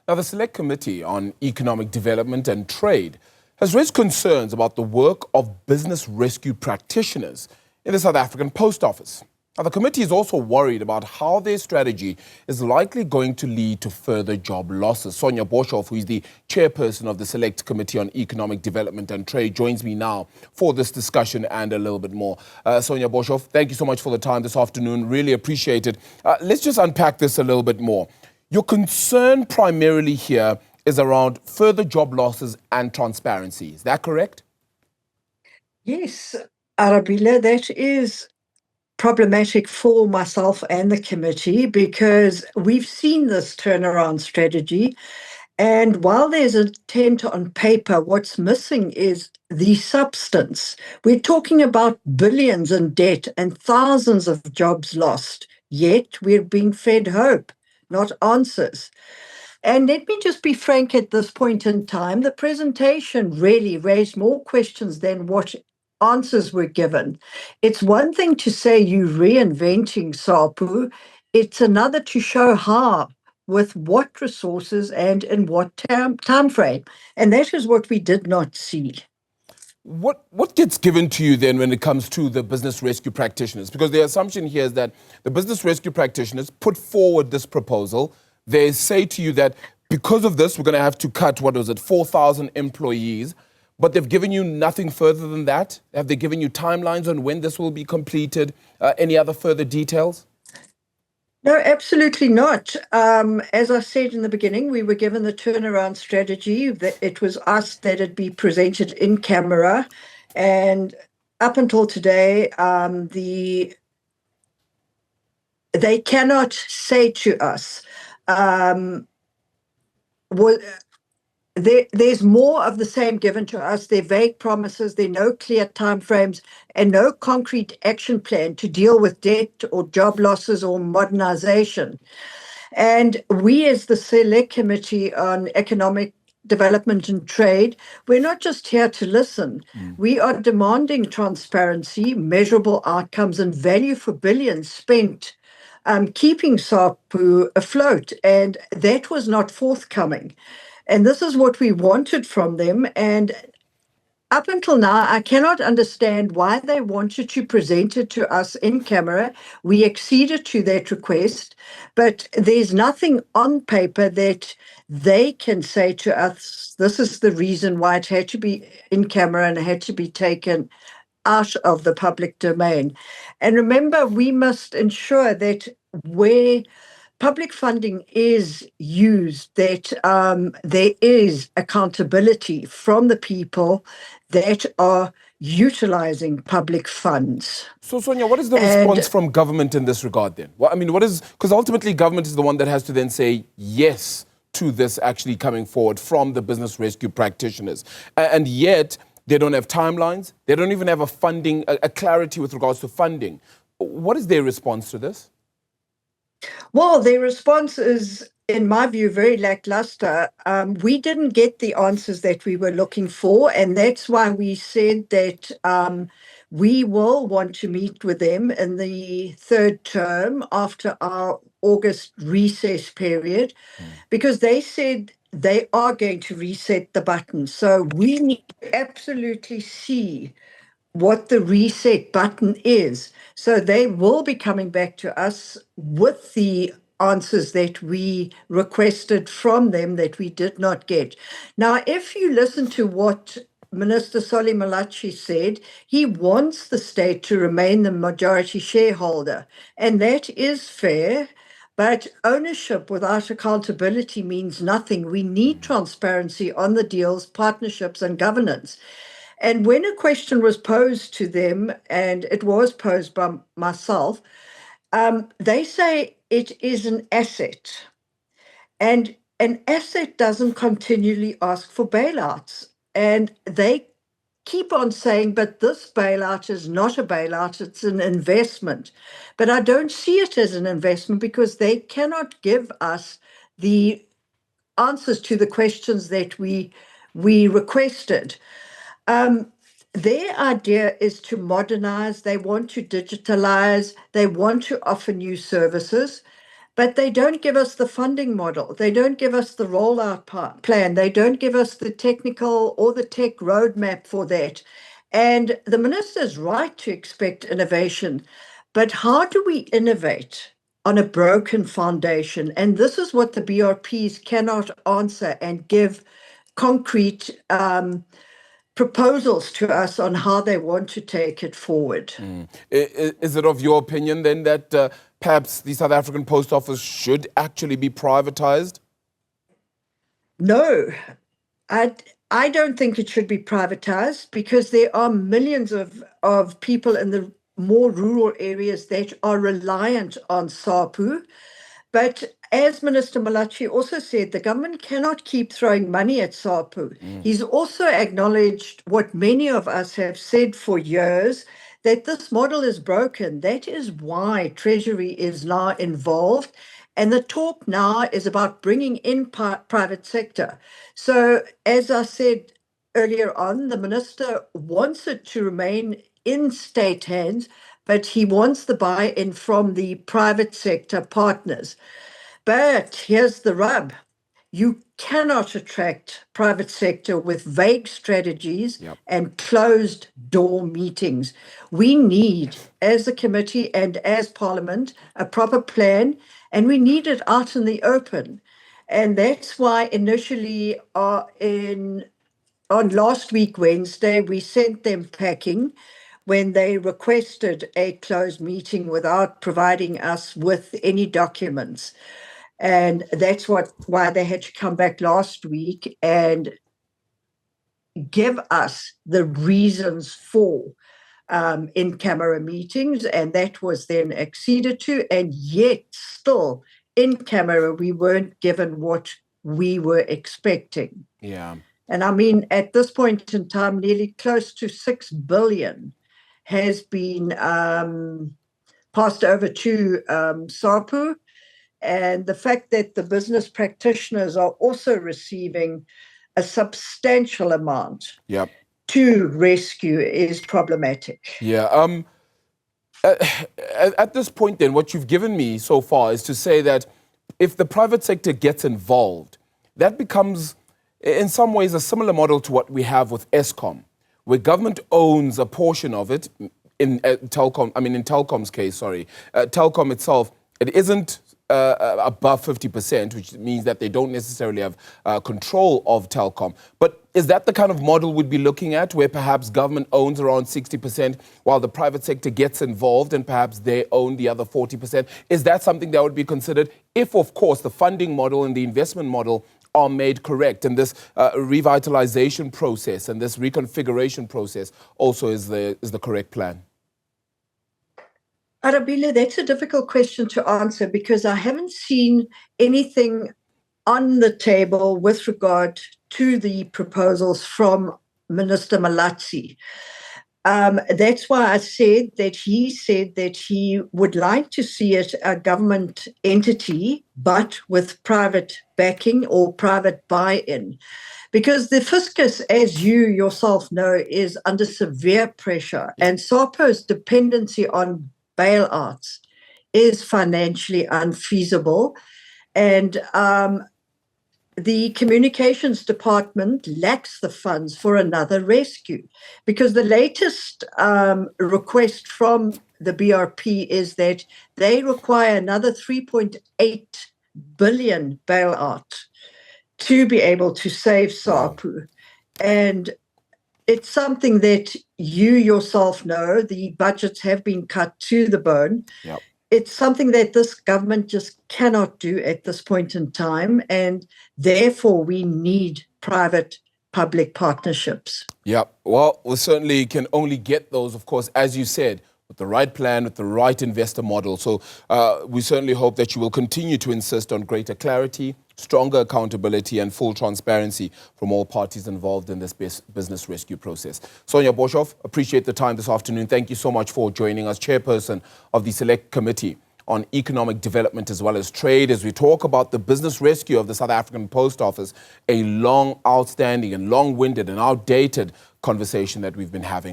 Now, the Select Committee on Economic Development and Trade has raised concerns about the work of business rescue practitioners in the South African Post Office. Now, the committee is also worried about how their strategy is likely going to lead to further job losses. Sonja Boshoff, who is the chairperson of the Select Committee on Economic Development and Trade, joins me now for this discussion and a little bit more. Sonja Boshoff, thank you so much for the time this afternoon. Really appreciate it. Let's just unpack this a little bit more. Your concern primarily here is around further job losses and transparency. Is that correct? Yes, Arabella, that is problematic for myself and the committee because we've seen this turnaround strategy. And while there's intent on paper, what's missing is the substance. We're talking about billions in debt and thousands of jobs lost, yet we're being fed hope, not answers. And let me just be frank at this point in time, the presentation really raised more questions than what answers were given. It's one thing to say you're reinventing SAPO, it's another to show how, with what resources and in what time frame. And that is what we did not see. What gets given to you then when it comes to the business rescue practitioners? Because the assumption here is that the business rescue practitioners put forward this proposal. They say to you that because of this, we're going to have to cut, 4,000 employees. But they've given you nothing further than that? Have they given you timelines on when this will be completed? Any other further details? No, absolutely not. As I said in the beginning, we were given the turnaround strategy. That it was asked that it be presented in camera. And up until today, they cannot say to us, there's more of the same given to us. There are vague promises, there are no clear timeframes, and no concrete action plan to deal with debt or job losses or modernization. And we, as the Select Committee on Economic Development and Trade, we're not just here to listen. We are demanding transparency, measurable outcomes, and value for billions spent keeping SAPO afloat. And that was not forthcoming. And this is what we wanted from them. And up until now, I cannot understand why they wanted to present it to us in camera. We acceded to that request, but there's nothing on paper that they can say to us, this is the reason why it had to be in camera and it had to be taken out of the public domain. And remember, we must ensure that where public funding is used, that there is accountability from the people that are utilizing public funds. So, Sonja, what is the response from government in this regard then? Well, I mean, because ultimately government is the one that has to then say yes to this actually coming forward from the business rescue practitioners. And yet, they don't have timelines. They don't even have a clarity with regards to funding. What is their response to this? Well, their response is, in my view, very lackluster. We didn't get the answers that we were looking for, and that's why we said that we will want to meet with them in the third term after our August recess period, because they said they are going to reset the button. So we need to absolutely see what the reset button is. So they will be coming back to us with the answers that we requested from them that we did not get. Now, if you listen to what Minister Solly Malachi said, he wants the state to remain the majority shareholder, and that is fair. But ownership without accountability means nothing. We need transparency on the deals, partnerships, and governance. And when a question was posed to them, and it was posed by myself, they say it is an asset. And an asset doesn't continually ask for bailouts. And they keep on saying, but this bailout is not a bailout, it's an investment. But I don't see it as an investment because they cannot give us the answers to the questions that we requested. Their idea is to modernize, they want to digitalize, they want to offer new services. But they don't give us the funding model. They don't give us the rollout plan. They don't give us the technical or the tech roadmap for that. And the minister is right to expect innovation. But how do we innovate on a broken foundation? And this is what the BRPs cannot answer and give concrete proposals to us on how they want to take it forward. Is it of your opinion then that perhaps the South African Post Office should actually be privatized? No, I don't think it should be privatized, because there are millions of people in the more rural areas that are reliant on SAPO. But as Minister Malachi also said, the government cannot keep throwing money at SAPO. He's also acknowledged what many of us have said for years, that this model is broken. That is why Treasury is now involved. And the talk now is about bringing in private sector. So as I said earlier on, the minister wants it to remain in state hands, but he wants the buy-in from the private sector partners. But here's the rub. You cannot attract private sector with vague strategies and closed door meetings. We need, as a committee and as Parliament, a proper plan, and we need it out in the open. And that's why initially on last week, Wednesday, we sent them packing when they requested a closed meeting without providing us with any documents. And that's why they had to come back last week and give us the reasons for in-camera meetings, and that was then acceded to, and yet still in camera we weren't given what we were expecting. Yeah. And I mean, at this point in time, nearly close to 6 billion has been passed over to SAPO. And the fact that the business practitioners are also receiving a substantial amount to rescue is problematic. Yeah. At this point then, what you've given me so far is to say that if the private sector gets involved, that becomes in some ways a similar model to what we have with Eskom, where government owns a portion of it. In Telkom's case, Telkom itself, it isn't above 50%, which means that they don't necessarily have control of Telkom. But is that the kind of model we'd be looking at, where perhaps government owns around 60% while the private sector gets involved and perhaps they own the other 40%? Is that something that would be considered if, of course, the funding model and the investment model are made correct, and this revitalization process and this reconfiguration process also is the correct plan? Arabile, that's a difficult question to answer, because I haven't seen anything on the table with regard to the proposals from Minister Malachi. That's why I said that he would like to see it a government entity, but with private backing or private buy-in. Because the fiscus, as you yourself know, is under severe pressure, and SAPO's dependency on bailouts is financially unfeasible. And the communications department lacks the funds for another rescue, because the latest request from the BRP is that they require another 3.8 billion bailout to be able to save SAPO. And it's something that you yourself know, the budgets have been cut to the bone. Yep. It's something that this government just cannot do at this point in time, and therefore we need private-public partnerships. Yeah, well, we certainly can only get those, of course, as you said, with the right plan, with the right investor model. So we certainly hope that you will continue to insist on greater clarity, stronger accountability, and full transparency from all parties involved in this business rescue process. Sonja Boshoff, appreciate the time this afternoon. Thank you so much for joining us, chairperson of the Select Committee on Economic Development as well as Trade, as we talk about the business rescue of the South African Post Office, a long, outstanding and long-winded and outdated conversation that we've been having.